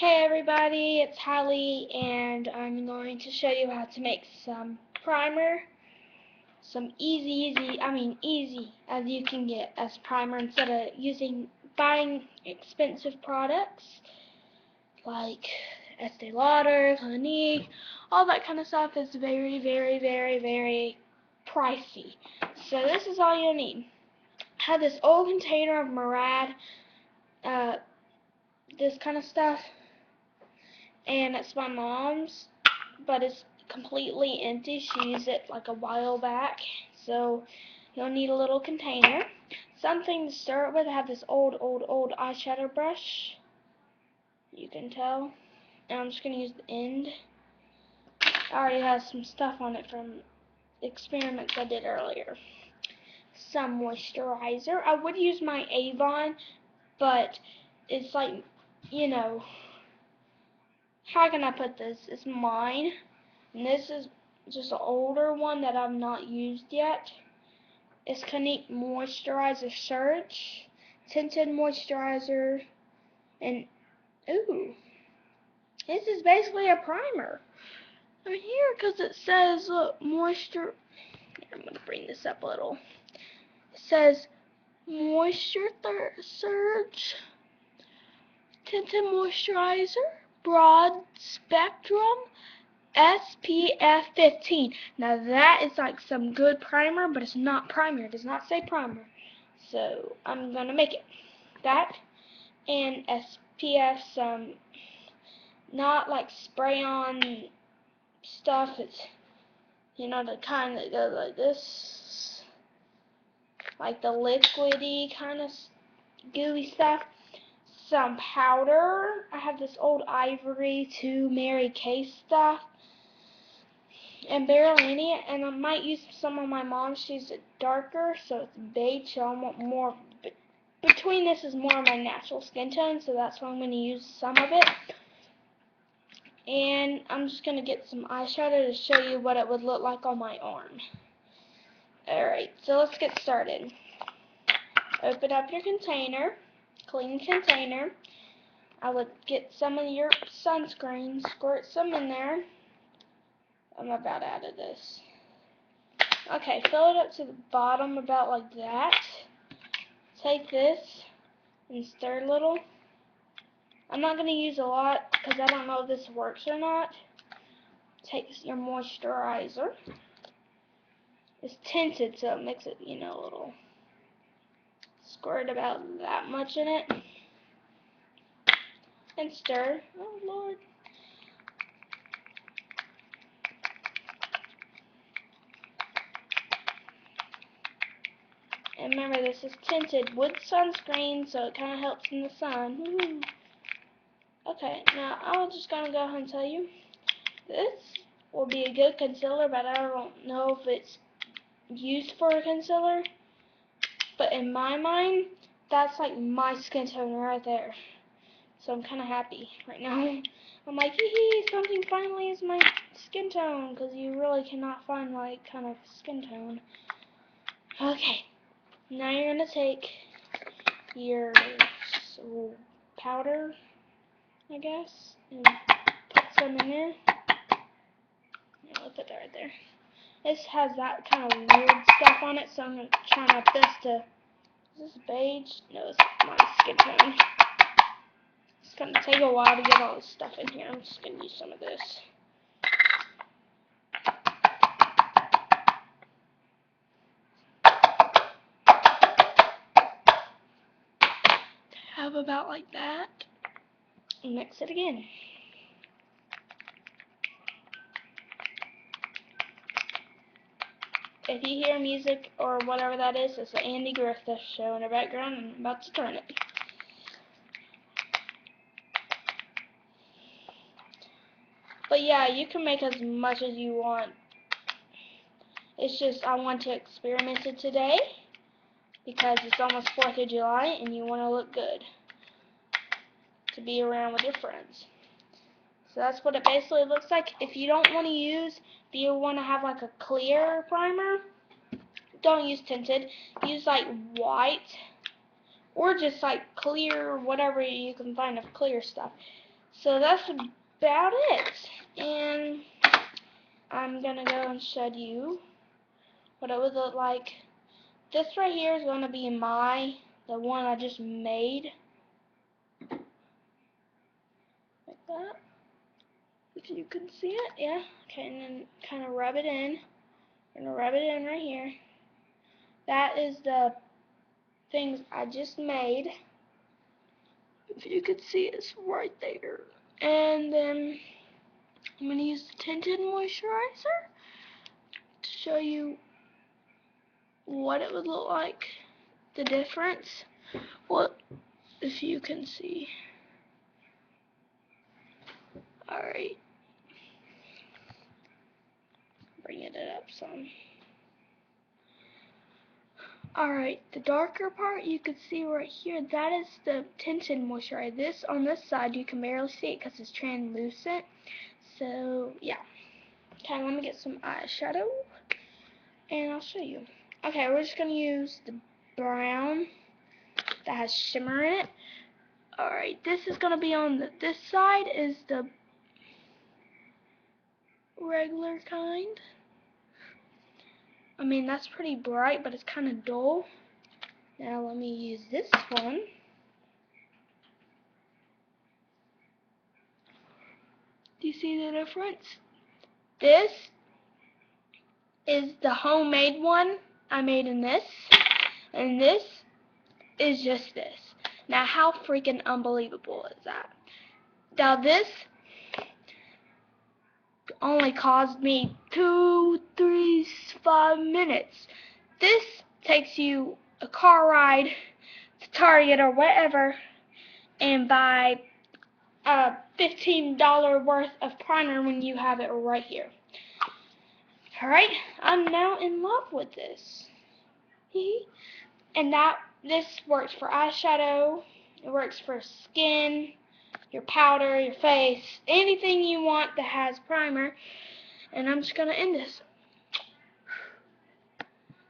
Hey everybody, it's Hallie, and I'm going to show you how to make some primer. Some easy as you can get as primer instead of buying expensive products like Estee Lauder, Clinique. All that kind of stuff is very pricey. So this is all you'll need. I have this old container of Murad, this kind of stuff. And it's my mom's, but it's completely empty. She used it like a while back, so you'll need a little container. Something to start with. I have this old eyeshadow brush. You can tell. And I'm just going to use the end. I already have some stuff on it from experiments I did earlier. Some moisturizer. I would use my Avon, but it's like, you know, how can I put this? It's mine. And this is just an older one that I've not used yet. It's Clinique Moisturizer Surge, Tinted Moisturizer, and ooh, this is basically a primer. I'm here because it says, look, moisture. I'm going to bring this up a little. It says Moisture Surge, Tinted Moisturizer, Broad Spectrum, SPF 15. Now that is like some good primer, but it's not primer. It does not say primer. So I'm going to make it. That and SPF, some not like spray on stuff. It's, you know, the kind that goes like this. Like the liquidy kind of gooey stuff. Some powder. I have this old Ivory to Mary Kay stuff. And barely any, and I might use some of my mom's. She's darker, so it's beige, so I want more. Between this is more of my natural skin tone, so that's why I'm going to use some of it. And I'm just going to get some eyeshadow to show you what it would look like on my arm. Alright, so let's get started. Open up your container, clean container. I would get some of your sunscreen, squirt some in there. I'm about out of this. Okay, fill it up to the bottom about like that. Take this and stir a little. I'm not going to use a lot because I don't know if this works or not. Take your moisturizer. It's tinted, so it makes it, you know, a little. Squirt about that much in it. And stir. Oh, Lord. And remember, this is tinted with sunscreen, so it kind of helps in the sun. Woo. Okay, now I'm just going to go ahead and tell you, this will be a good concealer, but I don't know if it's used for a concealer. But in my mind, that's like my skin tone right there. So I'm kind of happy right now. I'm like, hee, something finally is my skin tone, because you really cannot find like kind of skin tone. Okay. Now you're going to take your powder, I guess, and put some in there. Yeah, I'll put that right there. This has that kind of weird stuff on it, so I'm going to try my best to... Is this beige? No, it's my skin tone. It's going to take a while to get all this stuff in here. I'm just going to use some of this. Have about like that. And mix it again. If you hear music or whatever that is, it's an Andy Griffith show in the background, and I'm about to turn it. But yeah, you can make as much as you want. It's just I want to experiment it today because it's almost 4th of July and you want to look good to be around with your friends. So that's what it basically looks like. If you don't want to use, if you want to have like a clear primer, don't use tinted. Use like white or just like clear, whatever you can find of clear stuff. So that's about it. And I'm gonna go and show you what it would look like. This right here is gonna be the one I just made. Like that. If you can see it, yeah. Okay, and then kind of rub it in. I'm gonna rub it in right here. That is the things I just made. If you could see, it's right there. And then I'm gonna use the tinted moisturizer to show you what it would look like, the difference. What if you can see? Alright, bringing it up some. Alright, the darker part you can see right here, that is the tinted moisturizer. This on this side you can barely see it because it's translucent. So yeah. Okay, let me get some eyeshadow and I'll show you. Okay, we're just gonna use the brown that has shimmer in it. Alright, this is gonna be on this side is the regular kind. I mean, that's pretty bright, but it's kind of dull. Now let me use this one. Do you see the difference? This is the homemade one I made in this, and this is just this. Now, how freaking unbelievable is that? Now, this only caused me 2, 3, 5 minutes. This takes you a car ride to Target or whatever and buy a $15 worth of primer when you have it right here. Alright, I'm now in love with this. And this works for eyeshadow, it works for skin, your powder, your face, anything you want that has primer. And I'm just going to end this.